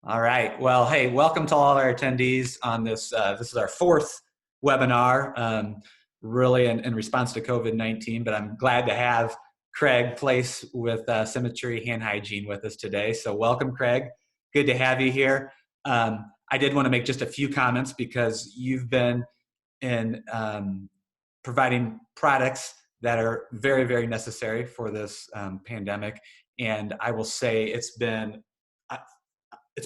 All right. Well, hey, welcome to all our attendees on this. This is our fourth webinar, really in response to COVID-19, but I'm glad to have Craig Place with Symmetry Hand Hygiene with us today. So welcome, Craig. Good to have you here. I did want to make just a few comments because you've been in providing products that are very, very necessary for this pandemic. And I will say it's been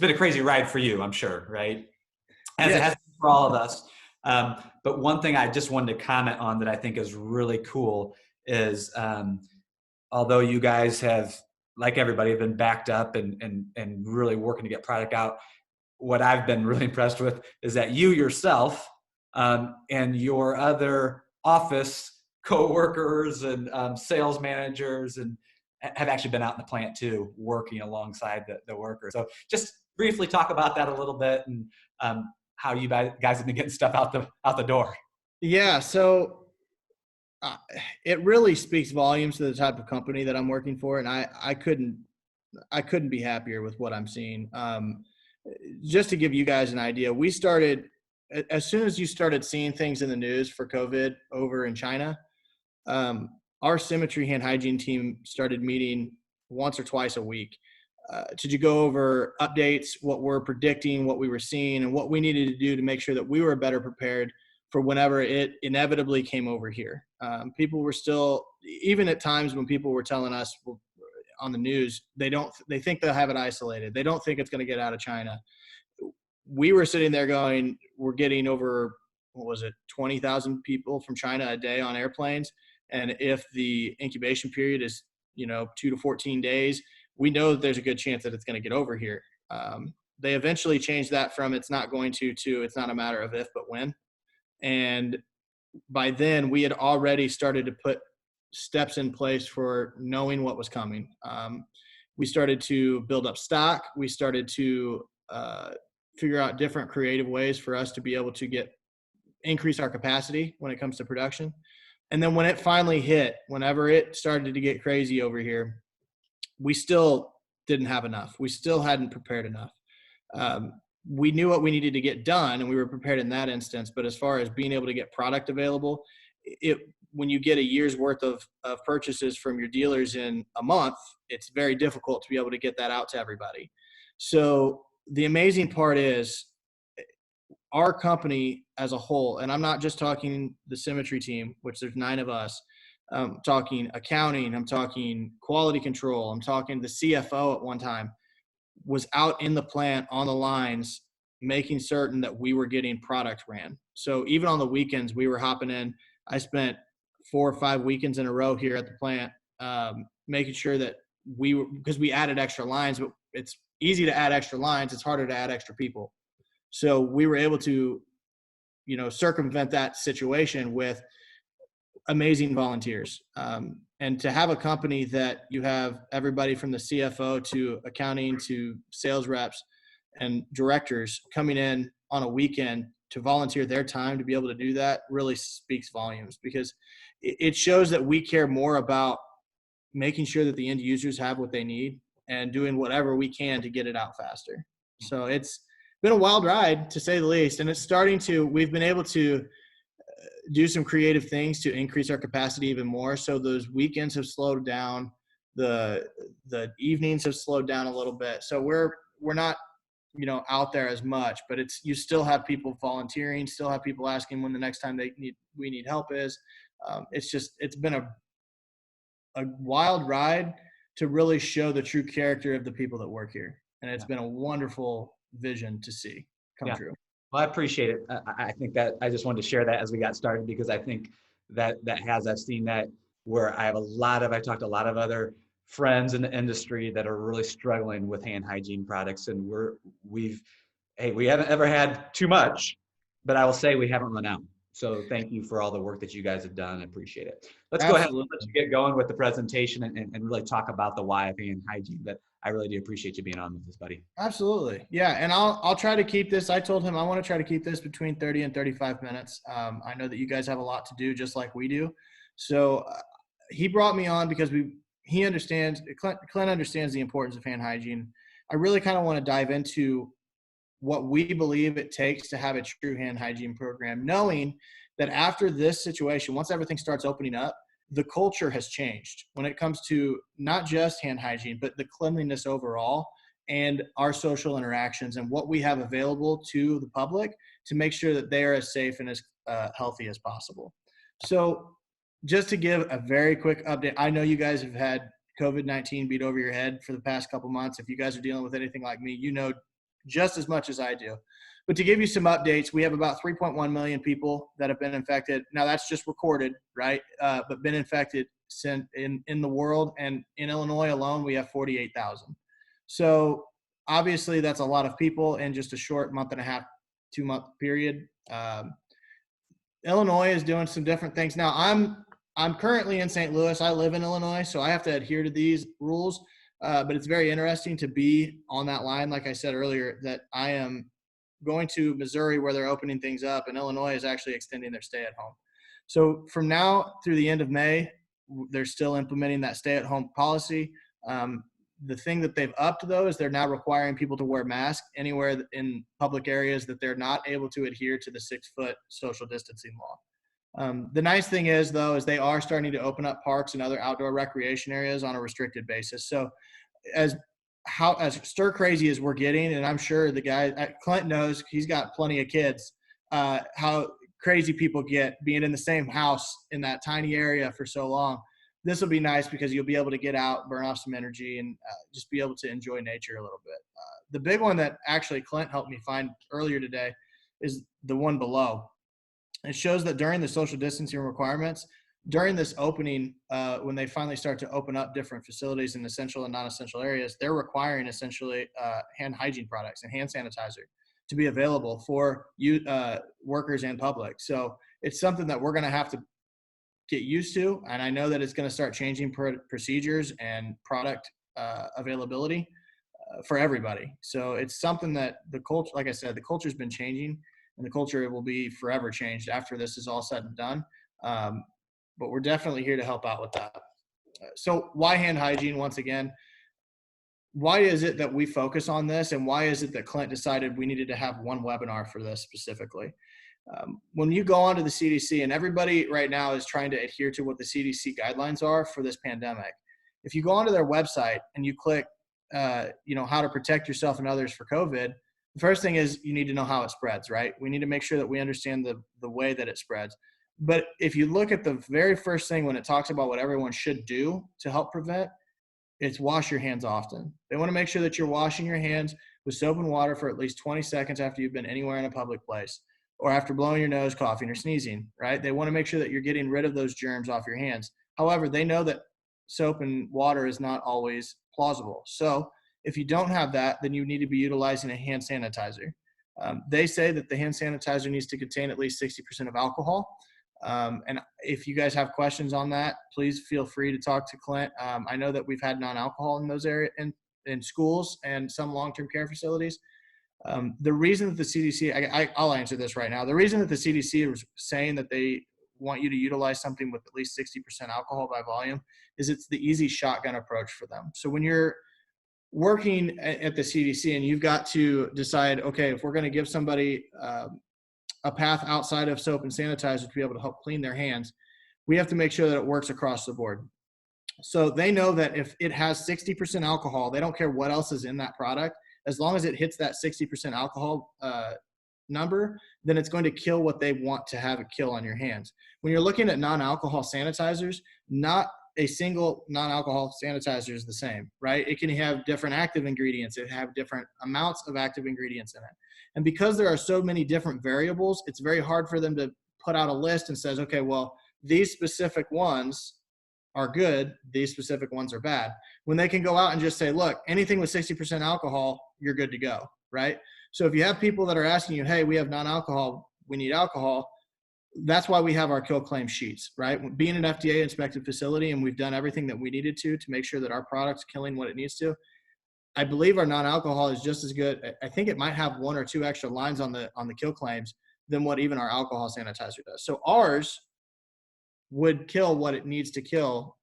a crazy ride for you, I'm sure, right? As it Yes. has been for all of us. But one thing I just wanted to comment on that I think is really cool is although you guys have, like everybody, have been backed up and really working to get product out, what I've been really impressed with is that you yourself and your other office co-workers and sales managers and have actually been out in the plant too, working alongside the workers. So just briefly talk about that a little bit and how you guys have been getting stuff out the door. Yeah. So it really speaks volumes to the type of company that I'm working for, and I couldn't be happier with what I'm seeing. Just to give you guys an idea, we started as soon as you started seeing things in the news for COVID over in China. Our Symmetry Hand Hygiene team started meeting once or twice a week to go over updates, what we're predicting, what we were seeing, and what we needed to do to make sure that we were better prepared for whenever it inevitably came over here. People were still, even at times when people were telling us on the news, they think they'll have it isolated. They don't think it's going to get out of China. We were sitting there going, we're getting over, 20,000 people from China a day on airplanes. And if the incubation period is, 2 to 14 days, we know that there's a good chance that it's going to get over here. They eventually changed that from it's not going to it's not a matter of if, but when. And by then we had already started to put steps in place for knowing what was coming. We started to build up stock. We started to figure out different creative ways for us to be able to increase our capacity when it comes to production. And then when it finally hit, whenever it started to get crazy over here, we still didn't have enough. We still hadn't prepared enough. We knew what we needed to get done, and we were prepared in that instance. But as far as being able to get product available, when you get a year's worth of purchases from your dealers in a month, it's very difficult to be able to get that out to everybody. So the amazing part is our company as a whole, and I'm not just talking the Symmetry team, which there's 9 of us. I'm talking accounting, I'm talking quality control, I'm talking the CFO at one time was out in the plant on the lines, making certain that we were getting product ran. So even on the weekends, we were hopping in. I spent 4 or 5 weekends in a row here at the plant, making sure that because we added extra lines, but it's easy to add extra lines. It's harder to add extra people. So we were able to, circumvent that situation with amazing volunteers. And to have a company that you have everybody from the CFO to accounting to sales reps and directors coming in on a weekend to volunteer their time to be able to do that really speaks volumes, because it shows that we care more about making sure that the end users have what they need and doing whatever we can to get it out faster. So it's been a wild ride, to say the least. And we've been able to do some creative things to increase our capacity even more. So those weekends have slowed down. The evenings have slowed down a little bit. So we're not, out there as much, but you still have people volunteering, still have people asking when the next time we need help is. It's been a wild ride to really show the true character of the people that work here. And it's been a wonderful vision to see come true. Well, I appreciate it. I think that I just wanted to share that as we got started, because I think I've seen that where I talked to a lot of other friends in the industry that are really struggling with hand hygiene products, and we haven't ever had too much, but I will say we haven't run out. So thank you for all the work that you guys have done. I appreciate it. Let's go ahead and let you get going with the presentation and really talk about the why of hand hygiene. But I really do appreciate you being on with us, buddy. Absolutely. Yeah. And I'll try to keep this. I told him I want to try to keep this between 30 and 35 minutes. I know that you guys have a lot to do just like we do. So he brought me on because Clint understands the importance of hand hygiene. I really kind of want to dive into what we believe it takes to have a true hand hygiene program, knowing that after this situation, once everything starts opening up, the culture has changed when it comes to not just hand hygiene, but the cleanliness overall and our social interactions and what we have available to the public to make sure that they are as safe and as healthy as possible. So, just to give a very quick update, I know you guys have had COVID-19 beat over your head for the past couple months. If you guys are dealing with anything like me, you know just as much as I do. But to give you some updates, we have about 3.1 million people that have been infected. Now that's just recorded, right? But been infected in the world, and in Illinois alone, we have 48,000. So obviously, that's a lot of people in just a short month and a half, 2 month period. Illinois is doing some different things now. I'm currently in St. Louis. I live in Illinois, so I have to adhere to these rules. But it's very interesting to be on that line. Like I said earlier, that I am going to Missouri where they're opening things up, and Illinois is actually extending their stay at home. So from now through the end of May, they're still implementing that stay at home policy. The thing that they've upped, though, is they're now requiring people to wear masks anywhere in public areas that they're not able to adhere to the 6-foot social distancing law. The nice thing is, though, is they are starting to open up parks and other outdoor recreation areas on a restricted basis. So as stir crazy as we're getting, and I'm sure the guy Clint knows, he's got plenty of kids, how crazy people get being in the same house in that tiny area for so long. This will be nice because you'll be able to get out, burn off some energy, and just be able to enjoy nature a little bit. The big one that actually Clint helped me find earlier today is the one below. It shows that during the social distancing requirements, during this opening, when they finally start to open up different facilities in essential and non-essential areas, they're requiring essentially hand hygiene products and hand sanitizer to be available for workers and public. So it's something that we're going to have to get used to, and I know that it's going to start changing procedures and product availability for everybody. So it's something that the culture, like I said, the culture's been changing, and the culture will be forever changed after this is all said and done. But we're definitely here to help out with that. So why hand hygiene? Once again, why is it that we focus on this, and why is it that Clint decided we needed to have one webinar for this specifically? When you go onto the CDC, and everybody right now is trying to adhere to what the CDC guidelines are for this pandemic. If you go onto their website and you click, how to protect yourself and others for COVID, the first thing is you need to know how it spreads, right? We need to make sure that we understand the way that it spreads. But if you look at the very first thing when it talks about what everyone should do to help prevent, it's wash your hands often. They want to make sure that you're washing your hands with soap and water for at least 20 seconds after you've been anywhere in a public place, or after blowing your nose, coughing, or sneezing, right? They want to make sure that you're getting rid of those germs off your hands. However, they know that soap and water is not always plausible. So if you don't have that, then you need to be utilizing a hand sanitizer. They say that the hand sanitizer needs to contain at least 60% of alcohol. And if you guys have questions on that, please feel free to talk to Clint. I know that we've had non-alcohol in those areas in schools and some long-term care facilities. The reason that the CDC, I'll answer this right now. The reason that the CDC was saying that they want you to utilize something with at least 60% alcohol by volume is it's the easy shotgun approach for them. So when you're working at the CDC and you've got to decide, okay, if we're going to give somebody a path outside of soap and sanitizer to be able to help clean their hands, we have to make sure that it works across the board. So they know that if it has 60% alcohol, they don't care what else is in that product. As long as it hits that 60% alcohol number, then it's going to kill what they want to have it kill on your hands. When you're looking at non-alcohol sanitizers, not a single non-alcohol sanitizer is the same, right? It can have different active ingredients. It have different amounts of active ingredients in it. And because there are so many different variables, it's very hard for them to put out a list and says, okay, well, these specific ones are good, these specific ones are bad. When they can go out and just say, look, anything with 60% alcohol, you're good to go, right? So if you have people that are asking you, hey, we have non-alcohol, we need alcohol, that's why we have our kill claim sheets, right? Being an FDA inspected facility, and we've done everything that we needed to make sure that our product's killing what it needs to. I believe our non-alcohol is just as good. I think it might have 1 or 2 extra lines on the kill claims than what even our alcohol sanitizer does. So ours would kill what it needs to kill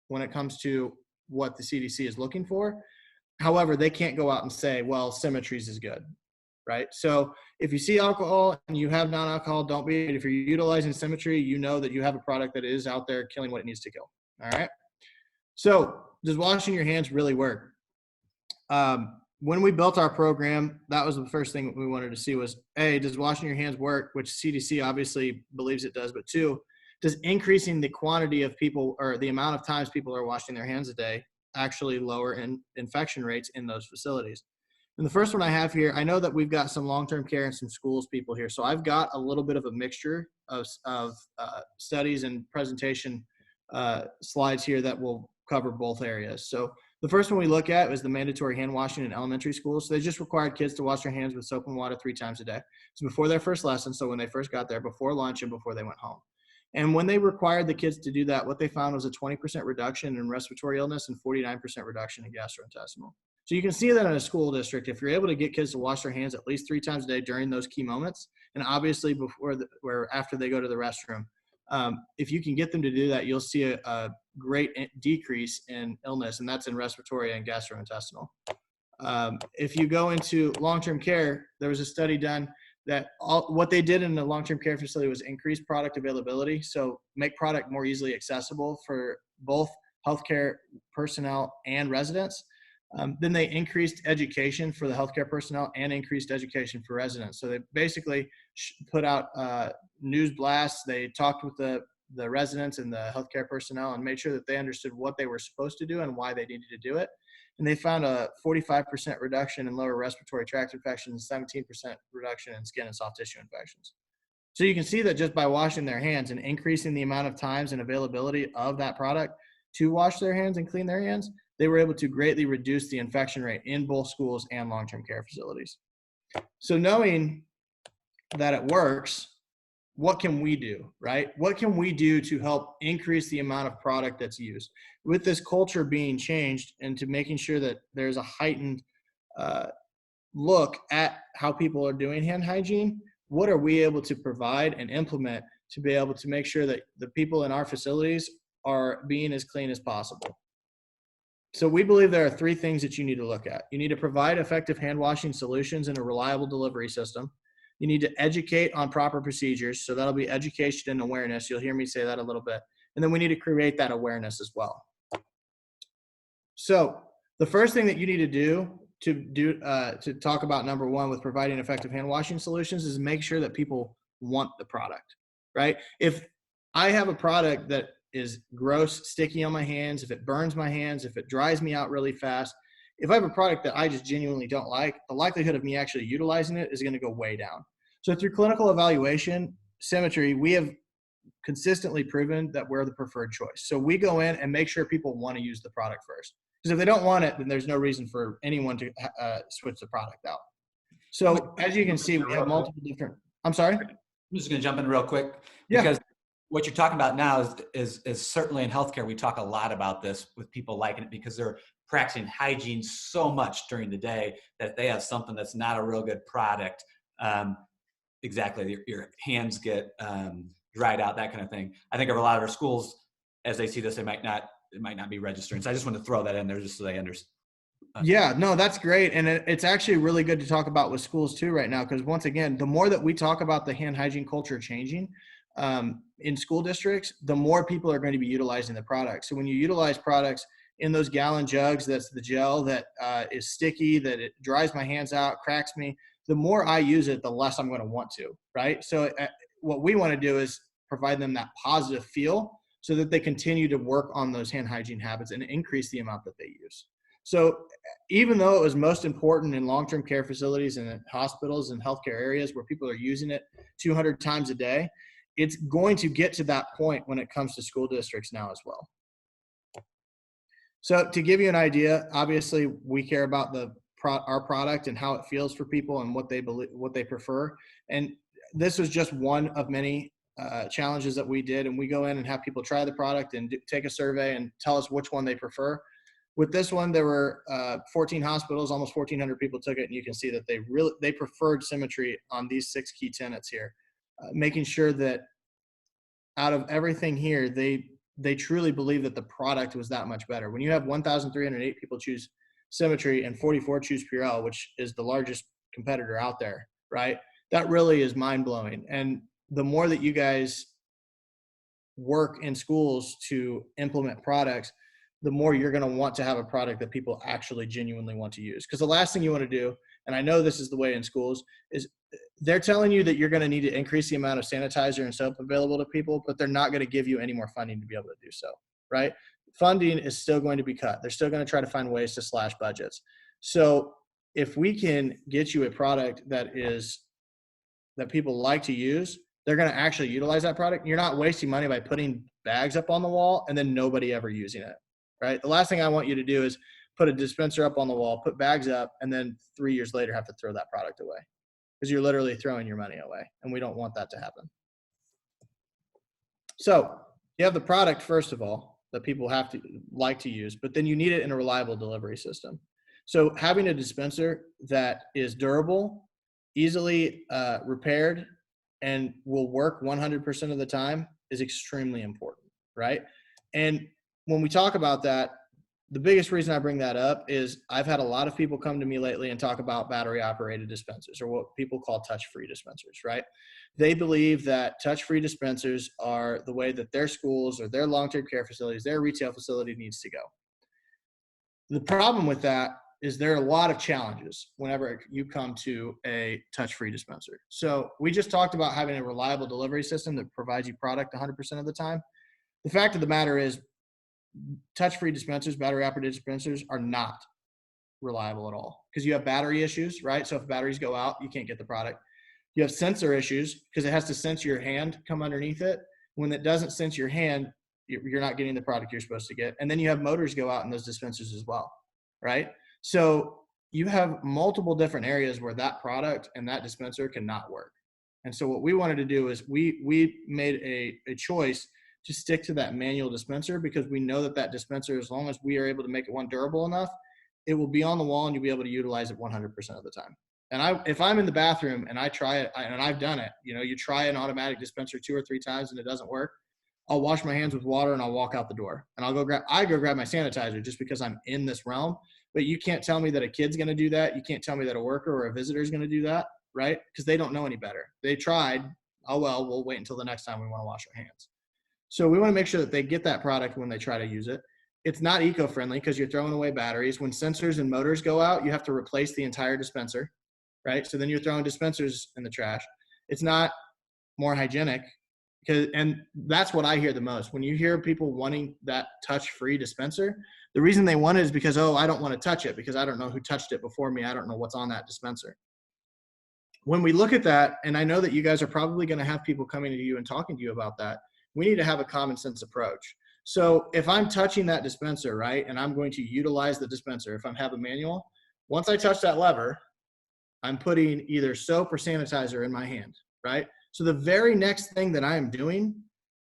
when it comes to what the CDC is looking for. However, they can't go out and say, well, Symmetry's is good, right? So if you see alcohol and you have non-alcohol, don't be, if you're utilizing Symmetry, you know that you have a product that is out there killing what it needs to kill. All right. So does washing your hands really work? When we built our program, that was the first thing we wanted to see was, A, does washing your hands work, which CDC obviously believes it does, but two, does increasing the quantity of people or the amount of times people are washing their hands a day actually lower infection rates in those facilities? And the first one I have here, I know that we've got some long-term care and some schools people here. So I've got a little bit of a mixture of studies and presentation slides here that will cover both areas. So the first one we look at is the mandatory hand washing in elementary schools. So they just required kids to wash their hands with soap and water 3 times a day. So before their first lesson, so when they first got there, before lunch, and before they went home. And when they required the kids to do that, what they found was a 20% reduction in respiratory illness and 49% reduction in gastrointestinal. So you can see that in a school district, if you're able to get kids to wash their hands at least 3 times a day during those key moments, and obviously or after they go to the restroom, if you can get them to do that, you'll see a great decrease in illness, and that's in respiratory and gastrointestinal. If you go into long-term care, there was a study done that what they did in the long-term care facility was increase product availability, so make product more easily accessible for both healthcare personnel and residents. Then they increased education for the healthcare personnel and increased education for residents. So they basically put out news blasts. They talked with the residents and the healthcare personnel and made sure that they understood what they were supposed to do and why they needed to do it. And they found a 45% reduction in lower respiratory tract infections, 17% reduction in skin and soft tissue infections. So you can see that just by washing their hands and increasing the amount of times and availability of that product to wash their hands and clean their hands, they were able to greatly reduce the infection rate in both schools and long-term care facilities. So knowing that it works, what can we do, right? What can we do to help increase the amount of product that's used? With this culture being changed and to making sure that there's a heightened look at how people are doing hand hygiene, what are we able to provide and implement to be able to make sure that the people in our facilities are being as clean as possible? So we believe there are 3 things that you need to look at. You need to provide effective hand washing solutions and a reliable delivery system. You need to educate on proper procedures. So that'll be education and awareness. You'll hear me say that a little bit. And then we need to create that awareness as well. So the first thing that you need to do to talk about number 1 with providing effective hand washing solutions is make sure that people want the product, right? If I have a product that is gross, sticky on my hands, if it burns my hands, if it dries me out really fast, if I have a product that I just genuinely don't like, the likelihood of me actually utilizing it is going to go way down. So through clinical evaluation, Symmetry, we have consistently proven that we're the preferred choice. So we go in and make sure people want to use the product first. Because if they don't want it, then there's no reason for anyone to switch the product out. So as you can see, we have multiple different, I'm sorry? I'm just going to jump in real quick Yeah. because what you're talking about now is certainly in healthcare. We talk a lot about this with people liking it because they're practicing hygiene so much during the day that they have something that's not a real good product. Exactly. Your hands get dried out, that kind of thing. I think of a lot of our schools, as they see this, it might not be registering. So I just want to throw that in there just so they understand. Yeah, no, that's great. And it's actually really good to talk about with schools too right now, because once again, the more that we talk about the hand hygiene culture changing in school districts, the more people are going to be utilizing the product. So when you utilize products in those gallon jugs, that's the gel that is sticky, that it dries my hands out, cracks me, the more I use it, the less I'm going to want to, right? So what we want to do is provide them that positive feel so that they continue to work on those hand hygiene habits and increase the amount that they use. So even though it was most important in long-term care facilities and hospitals and healthcare areas where people are using it 200 times a day, it's going to get to that point when it comes to school districts now as well. So to give you an idea, obviously we care about our product and how it feels for people and what they believe, what they prefer. And this was just one of many challenges that we did. And we go in and have people try the product and take a survey and tell us which one they prefer. With this one, there were 14 hospitals, almost 1,400 people took it, and you can see that they preferred Symmetry on these 6 key tenets here, making sure that out of everything here, they truly believe that the product was that much better. When you have 1,308 people choose Symmetry, and 44 choose Purell, which is the largest competitor out there, right? That really is mind blowing. And the more that you guys work in schools to implement products, the more you're going to want to have a product that people actually genuinely want to use. Because the last thing you want to do, and I know this is the way in schools, is they're telling you that you're going to need to increase the amount of sanitizer and soap available to people, but they're not going to give you any more funding to be able to do so, right? Funding is still going to be cut. They're still going to try to find ways to slash budgets. So if we can get you a product that people like to use, they're going to actually utilize that product. You're not wasting money by putting bags up on the wall and then nobody ever using it, right? The last thing I want you to do is put a dispenser up on the wall, put bags up, and then 3 years later have to throw that product away, because you're literally throwing your money away, and we don't want that to happen. So you have the product, first of all, that people have to like to use, but then you need it in a reliable delivery system. So having a dispenser that is durable, easily repaired, and will work 100% of the time is extremely important, right? And when we talk about that, the biggest reason I bring that up is I've had a lot of people come to me lately and talk about battery operated dispensers, or what people call touch-free dispensers, right? They believe that touch-free dispensers are the way that their schools or their long-term care facilities, their retail facility needs to go. The problem with that is there are a lot of challenges whenever you come to a touch-free dispenser. So we just talked about having a reliable delivery system that provides you product 100% of the time. The fact of the matter is, touch-free dispensers, battery-operated dispensers, are not reliable at all, because you have battery issues, right? So if batteries go out, you can't get the product. You have sensor issues because it has to sense your hand come underneath it. When it doesn't sense your hand, you're not getting the product you're supposed to get. And then you have motors go out in those dispensers as well, right? So you have multiple different areas where that product and that dispenser cannot work. And so what we wanted to do is we made a choice to stick to that manual dispenser, because we know that dispenser, as long as we are able to make it durable enough, it will be on the wall and you'll be able to utilize it 100% of the time. And if I'm in the bathroom and I try it, and I've done it, you try an automatic dispenser 2 or 3 times and it doesn't work, I'll wash my hands with water and I'll walk out the door, and I go grab my sanitizer, just because I'm in this realm. But you can't tell me that a kid's going to do that. You can't tell me that a worker or a visitor is going to do that, right? Because they don't know any better. They tried. Oh, well, we'll wait until the next time we want to wash our hands. So we want to make sure that they get that product when they try to use it. It's not eco-friendly because you're throwing away batteries. When sensors and motors go out, you have to replace the entire dispenser, right? So then you're throwing dispensers in the trash. It's not more hygienic, and that's what I hear the most. When you hear people wanting that touch-free dispenser, the reason they want it is because, oh, I don't want to touch it because I don't know who touched it before me. I don't know what's on that dispenser. When we look at that, and I know that you guys are probably going to have people coming to you and talking to you about that, we need to have a common sense approach. So if I'm touching that dispenser, right, and I'm going to utilize the dispenser, if I have a manual, once I touch that lever, I'm putting either soap or sanitizer in my hand, right? So the very next thing that I am doing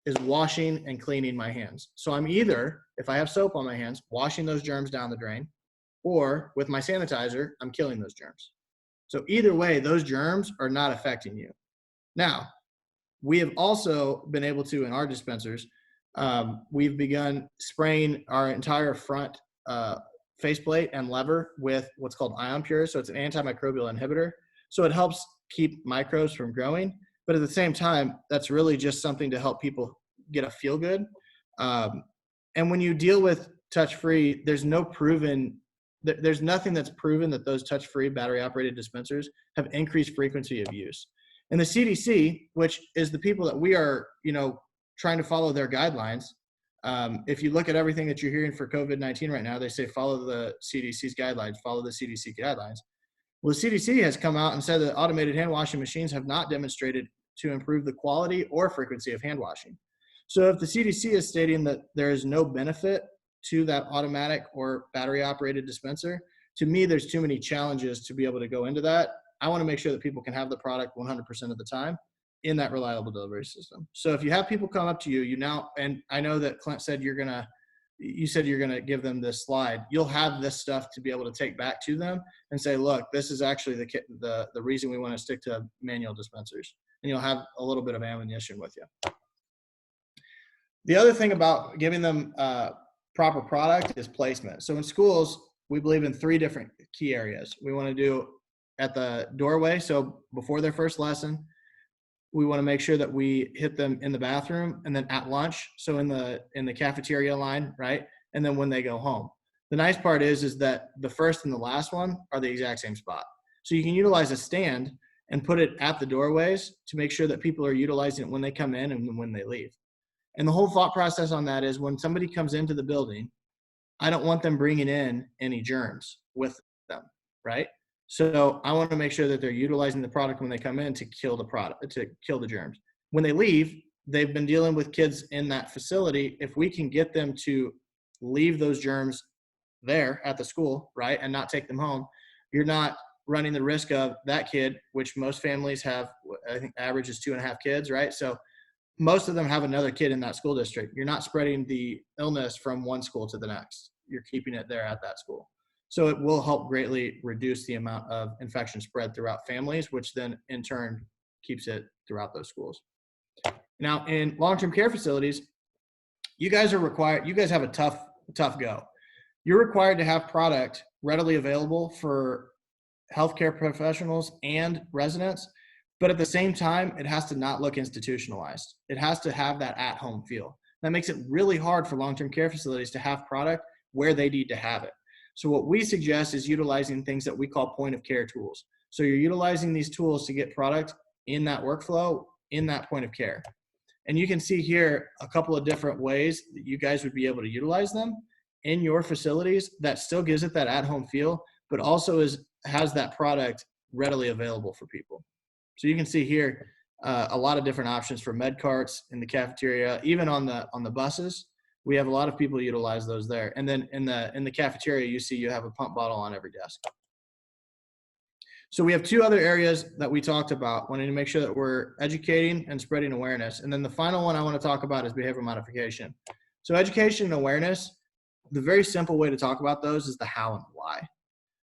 is washing and cleaning my hands. So I'm either, if I have soap on my hands, washing those germs down the drain, or with my sanitizer, I'm killing those germs. So either way, those germs are not affecting you. Now, we have also been able to, in our dispensers, we've begun spraying our entire front faceplate and lever with what's called ion pure. So it's an antimicrobial inhibitor. So it helps keep microbes from growing. But at the same time, that's really just something to help people get a feel good. And when you deal with touch-free, there's nothing that's proven that those touch-free battery-operated dispensers have increased frequency of use. And the CDC, which is the people that we are, trying to follow their guidelines. If you look at everything that you're hearing for COVID-19 right now, they say follow the CDC's guidelines, follow the CDC guidelines. Well, the CDC has come out and said that automated hand washing machines have not demonstrated to improve the quality or frequency of hand washing. So if the CDC is stating that there is no benefit to that automatic or battery operated dispenser, to me, there's too many challenges to be able to go into that. I want to make sure that people can have the product 100% of the time in that reliable delivery system. So if you have people come up to you, and I know that Clint said you're going to give them this slide. You'll have this stuff to be able to take back to them and say, look, this is actually the reason we want to stick to manual dispensers. And you'll have a little bit of ammunition with you. The other thing about giving them proper product is placement. So in schools, we believe in 3 different key areas. We want to do at the doorway. So before their first lesson, we want to make sure that we hit them in the bathroom, and then at lunch. So in the cafeteria line, right? And then when they go home. The nice part is that the first and the last one are the exact same spot. So you can utilize a stand and put it at the doorways to make sure that people are utilizing it when they come in and when they leave. And the whole thought process on that is when somebody comes into the building, I don't want them bringing in any germs with them, right? So I want to make sure that they're utilizing the product when they come in to kill the product, to kill the germs. When they leave, they've been dealing with kids in that facility. If we can get them to leave those germs there at the school, right, and not take them home, you're not running the risk of that kid, which most families have, I think average is 2.5 kids, right? So most of them have another kid in that school district. You're not spreading the illness from one school to the next. You're keeping it there at that school. So it will help greatly reduce the amount of infection spread throughout families, which then in turn keeps it throughout those schools. Now in long-term care facilities, you guys have a tough go. You're required to have product readily available for healthcare professionals and residents, but at the same time, it has to not look institutionalized. It has to have that at-home feel. That makes it really hard for long-term care facilities to have product where they need to have it. So what we suggest is utilizing things that we call point of care tools. So you're utilizing these tools to get product in that workflow, in that point of care. And you can see here a couple of different ways that you guys would be able to utilize them in your facilities that still gives it that at-home feel, but also has that product readily available for people. So you can see here a lot of different options for med carts in the cafeteria, even on the buses. We have a lot of people utilize those there. And then in the cafeteria, you have a pump bottle on every desk. So we have 2 other areas that we talked about, wanting to make sure that we're educating and spreading awareness. And then the final one I want to talk about is behavior modification. So education and awareness, the very simple way to talk about those is the how and why.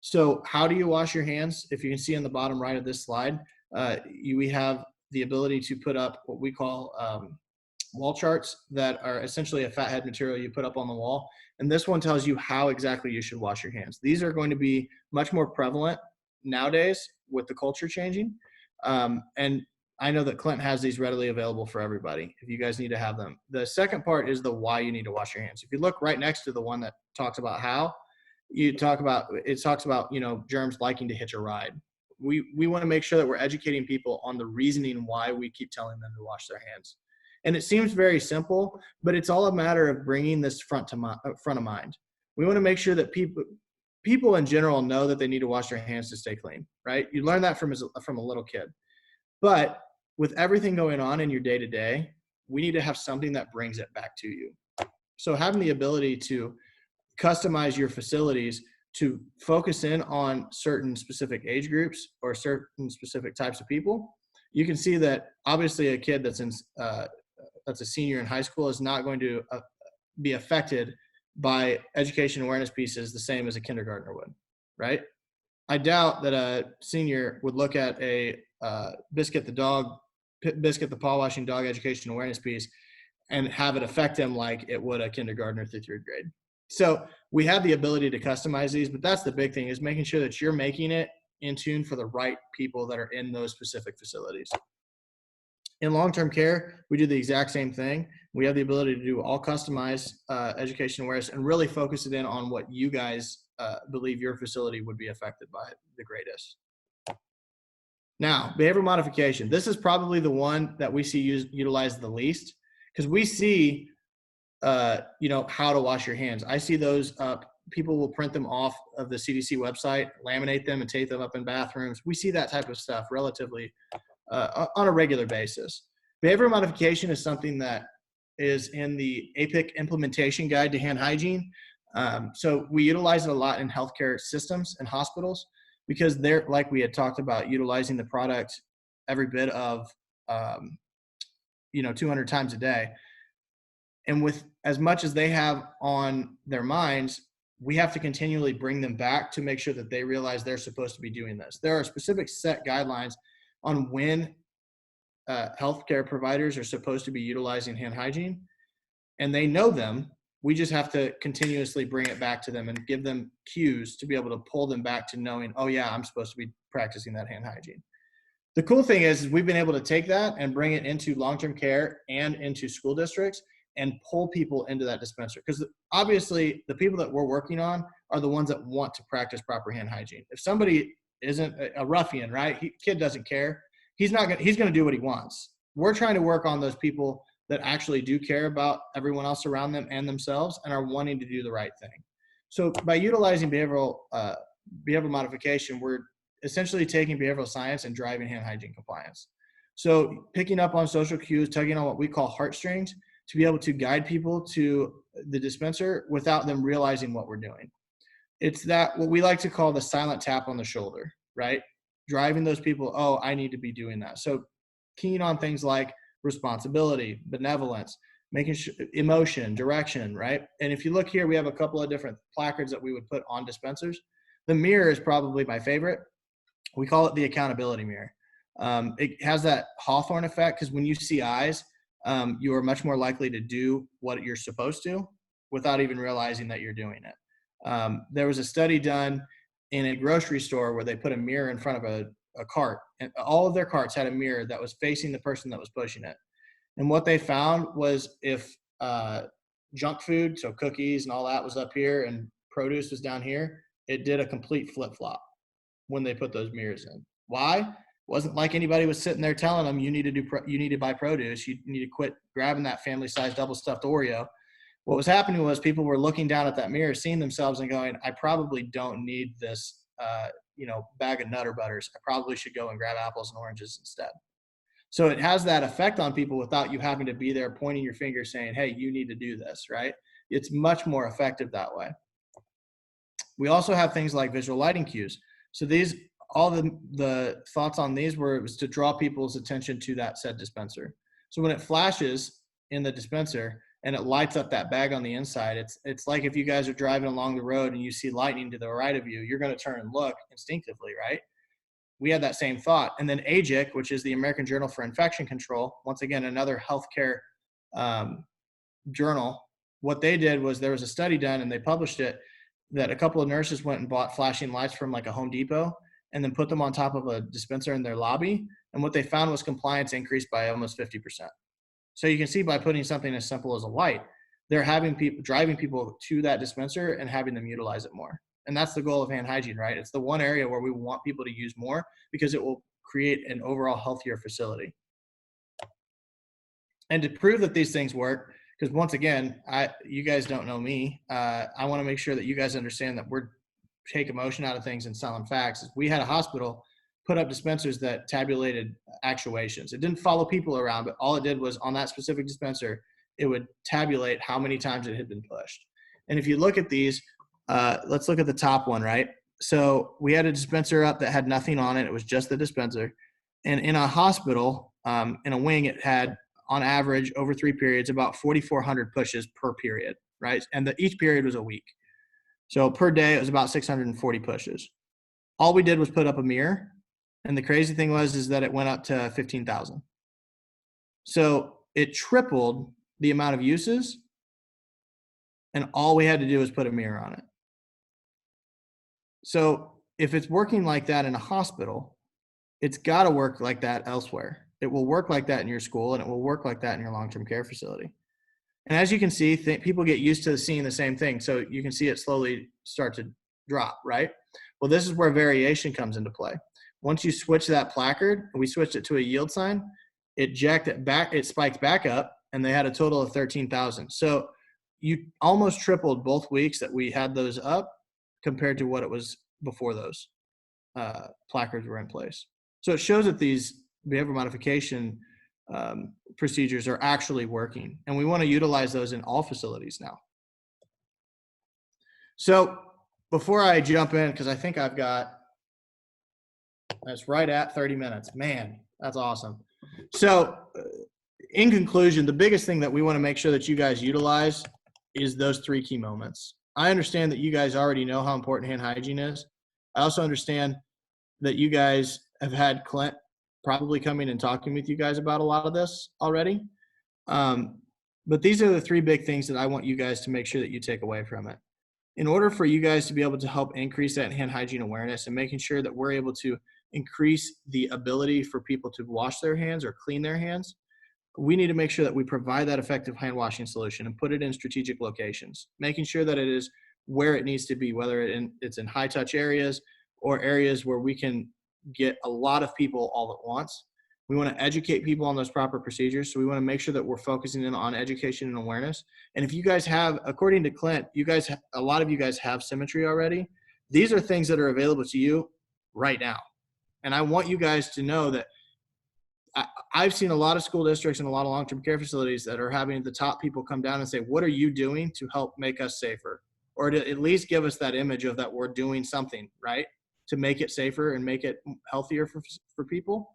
So how do you wash your hands? If you can see on the bottom right of this slide, we have the ability to put up what we call wall charts that are essentially a fathead material you put up on the wall. And this one tells you how exactly you should wash your hands. These are going to be much more prevalent nowadays with the culture changing. And I know that Clint has these readily available for everybody if you guys need to have them. The second part is the why you need to wash your hands. If you look right next to the one that talks about how, it talks about, germs liking to hitch a ride. We want to make sure that we're educating people on the reasoning why we keep telling them to wash their hands. And it seems very simple, but it's all a matter of bringing this front of mind. We want to make sure that people in general know that they need to wash their hands to stay clean, right? You learn that from a little kid. But with everything going on in your day-to-day, we need to have something that brings it back to you. So having the ability to customize your facilities to focus in on certain specific age groups or certain specific types of people, you can see that obviously a kid that's a senior in high school is not going to be affected by education awareness pieces the same as a kindergartner would, right? I doubt that a senior would look at a Biscuit the paw washing dog education awareness piece and have it affect him like it would a kindergartner through 3rd grade. So we have the ability to customize these, but that's the big thing, is making sure that you're making it in tune for the right people that are in those specific facilities. In long-term care, we do the exact same thing. We have the ability to do all customized education awareness and really focus it in on what you guys believe your facility would be affected by the greatest. Now, behavior modification. This is probably the one that we see utilized the least, because we see, how to wash your hands. I see those up. People will print them off of the CDC website, laminate them, and tape them up in bathrooms. We see that type of stuff relatively on a regular basis. Behavior modification is something that is in the APIC implementation guide to hand hygiene. So we utilize it a lot in healthcare systems and hospitals because they're, like we had talked about, utilizing the product every bit of, 200 times a day. And with as much as they have on their minds, we have to continually bring them back to make sure that they realize they're supposed to be doing this. There are specific set guidelines on when healthcare providers are supposed to be utilizing hand hygiene, and they know them, We just have to continuously bring it back to them and give them cues to be able to pull them back to knowing, oh yeah, I'm supposed to be practicing that hand hygiene. The cool thing is we've been able to take that and bring it into long-term care and into school districts and pull people into that dispenser. Because obviously the people that we're working on are the ones that want to practice proper hand hygiene. If somebody isn't a ruffian, right? Kid doesn't care. He's going to do what he wants. We're trying to work on those people that actually do care about everyone else around them and themselves and are wanting to do the right thing. So by utilizing behavioral modification, we're essentially taking behavioral science and driving hand hygiene compliance. So picking up on social cues, tugging on what we call heartstrings to be able to guide people to the dispenser without them realizing what we're doing. It's that what we like to call the silent tap on the shoulder, right? Driving those people, oh, I need to be doing that. So keying on things like responsibility, benevolence, making sure, emotion, direction, right? And if you look here, we have a couple of different placards that we would put on dispensers. The mirror is probably my favorite. We call it the accountability mirror. It has that Hawthorne effect because when you see eyes, you are much more likely to do what you're supposed to without even realizing that you're doing it. There was a study done in a grocery store where they put a mirror in front of a cart, and all of their carts had a mirror that was facing the person that was pushing it. And what they found was if junk food, so cookies and all that, was up here and produce was down here, it did a complete flip-flop when they put those mirrors in. Why? It wasn't like anybody was sitting there telling them you need to buy produce, you need to quit grabbing that family-sized double-stuffed Oreo. What was happening was people were looking down at that mirror, seeing themselves and going, I probably don't need this bag of Nutter Butters. I probably should go and grab apples and oranges instead. So it has that effect on people without you having to be there pointing your finger saying, hey, you need to do this, right? It's much more effective that way. We also have things like visual lighting cues. So all the thoughts on these was to draw people's attention to that said dispenser. So when it flashes in the dispenser and it lights up that bag on the inside, it's like if you guys are driving along the road and you see lightning to the right of you, you're going to turn and look instinctively, right? We had that same thought. And then AGIC, which is the American Journal for Infection Control, once again, another healthcare journal, what they did was there was a study done and they published it that a couple of nurses went and bought flashing lights from like a Home Depot and then put them on top of a dispenser in their lobby. And what they found was compliance increased by almost 50%. So you can see by putting something as simple as a light, they're driving people to that dispenser and having them utilize it more. And that's the goal of hand hygiene, right? It's the one area where we want people to use more because it will create an overall healthier facility. And to prove that these things work, because once again, you guys don't know me. I want to make sure that you guys understand that we're taking emotion out of things and selling facts. We had a hospital put up dispensers that tabulated actuations. It didn't follow people around, but all it did was on that specific dispenser, it would tabulate how many times it had been pushed. And if you look at these, let's look at the top one, right? So we had a dispenser up that had nothing on it. It was just the dispenser. And in a hospital, in a wing, it had, on average, over 3 periods, about 4,400 pushes per period, right? And each period was a week. So per day, it was about 640 pushes. All we did was put up a mirror. And the crazy thing is that it went up to 15,000. So it tripled the amount of uses. And all we had to do was put a mirror on it. So if it's working like that in a hospital, it's got to work like that elsewhere. It will work like that in your school, and it will work like that in your long-term care facility. And as you can see, people get used to seeing the same thing. So you can see it slowly start to drop, right? Well, this is where variation comes into play. Once you switch that placard, and we switched it to a yield sign, it jacked it back, it spiked back up, and they had a total of 13,000. So you almost tripled both weeks that we had those up compared to what it was before those placards were in place. So it shows that these behavioral modification procedures are actually working, and we want to utilize those in all facilities now. So before I jump in, because I think that's right at 30 minutes. Man, that's awesome. So in conclusion, the biggest thing that we want to make sure that you guys utilize is those 3 key moments. I understand that you guys already know how important hand hygiene is. I also understand that you guys have had Clint probably coming and talking with you guys about a lot of this already. But these are the three big things that I want you guys to make sure that you take away from it. In order for you guys to be able to help increase that hand hygiene awareness and making sure that we're able to increase the ability for people to wash their hands or clean their hands, we need to make sure that we provide that effective hand washing solution and put it in strategic locations, making sure that it is where it needs to be, whether it's in high touch areas or areas where we can get a lot of people all at once. We want to educate people on those proper procedures. So we want to make sure that we're focusing in on education and awareness. And if you guys have, according to Clint, a lot of you guys have Symmetry already. These are things that are available to you right now. And I want you guys to know that I've seen a lot of school districts and a lot of long-term care facilities that are having the top people come down and say, what are you doing to help make us safer? Or to at least give us that image of that we're doing something, right? To make it safer and make it healthier for people.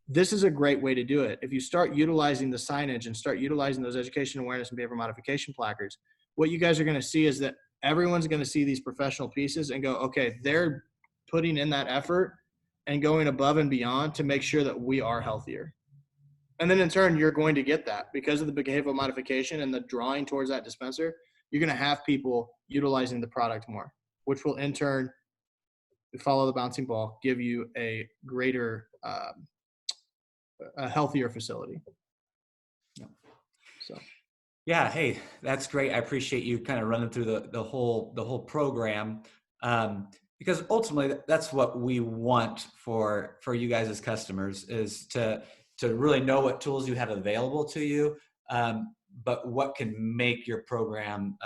This is a great way to do it. If you start utilizing the signage and start utilizing those education awareness and behavior modification placards, what you guys are going to see is that everyone's going to see these professional pieces and go, okay, they're putting in that effort and going above and beyond to make sure that we are healthier. And then in turn, you're going to get that because of the behavioral modification and the drawing towards that dispenser. You're going to have people utilizing the product more, which will in turn follow the bouncing ball, give you a greater, a healthier facility. Yeah. So. Yeah. Hey, that's great. I appreciate you kind of running through the whole program. Because ultimately that's what we want for you guys as customers is to really know what tools you have available to you, but what can make your program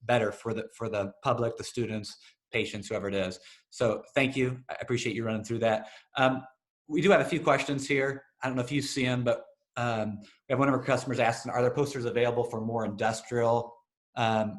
better for the public, the students, patients, whoever it is. So thank you. I appreciate you running through that. We do have a few questions here. I don't know if you see them, but we have one of our customers asking, are there posters available for more industrial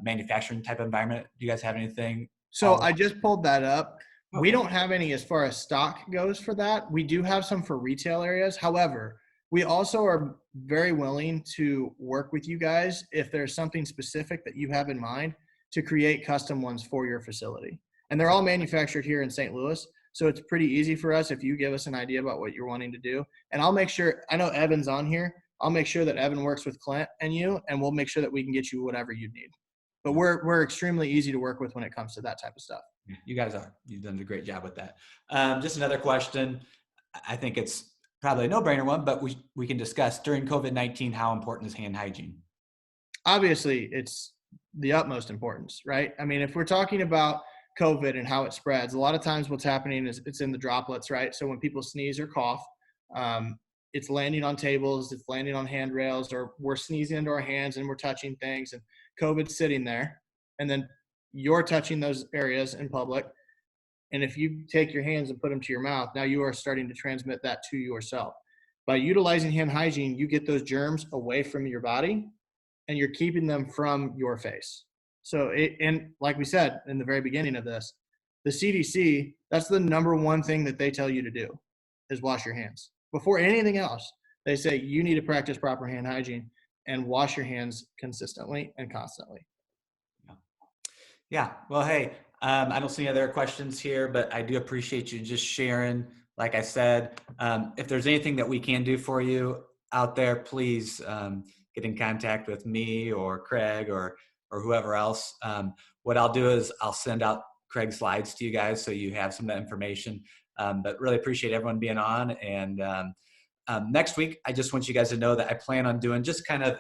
manufacturing type environment? Do you guys have anything? So I just pulled that up. Okay. We don't have any as far as stock goes for that. We do have some for retail areas. However, we also are very willing to work with you guys if there's something specific that you have in mind to create custom ones for your facility. And they're all manufactured here in St. Louis. So it's pretty easy for us if you give us an idea about what you're wanting to do. And I'll make sure, I know Evan's on here. I'll make sure that Evan works with Clint and you, and we'll make sure that we can get you whatever you need. But we're extremely easy to work with when it comes to that type of stuff. You guys are. You've done a great job with that. Just another question. I think it's probably a no-brainer one, but we can discuss during COVID-19, how important is hand hygiene? Obviously, it's the utmost importance, right? I mean, if we're talking about COVID and how it spreads, a lot of times what's happening is it's in the droplets, right? So when people sneeze or cough, it's landing on tables, it's landing on handrails, or we're sneezing into our hands and we're touching things, and COVID's sitting there, and then you're touching those areas in public. And if you take your hands and put them to your mouth, now you are starting to transmit that to yourself. By utilizing hand hygiene, you get those germs away from your body and you're keeping them from your face. So, and like we said in the very beginning of this, the CDC, that's the number one thing that they tell you to do is wash your hands. Before anything else, they say you need to practice proper hand hygiene and wash your hands consistently and constantly. Yeah. Well, hey, I don't see any other questions here, but I do appreciate you just sharing. Like I said, if there's anything that we can do for you out there, please get in contact with me or Craig or whoever else. What I'll do is I'll send out Craig's slides to you guys so you have some of that information. But really appreciate everyone being on. And next week, I just want you guys to know that I plan on doing just kind of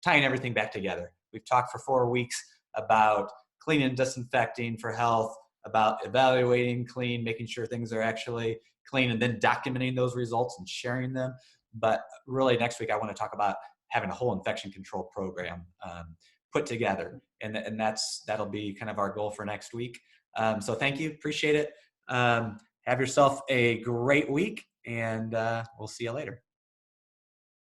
tying everything back together. We've talked for 4 weeks about cleaning and disinfecting for health, about evaluating clean, making sure things are actually clean, and then documenting those results and sharing them. But really next week, I want to talk about having a whole infection control program put together. And that'll be kind of our goal for next week. So thank you. Appreciate it. Have yourself a great week, and we'll see you later.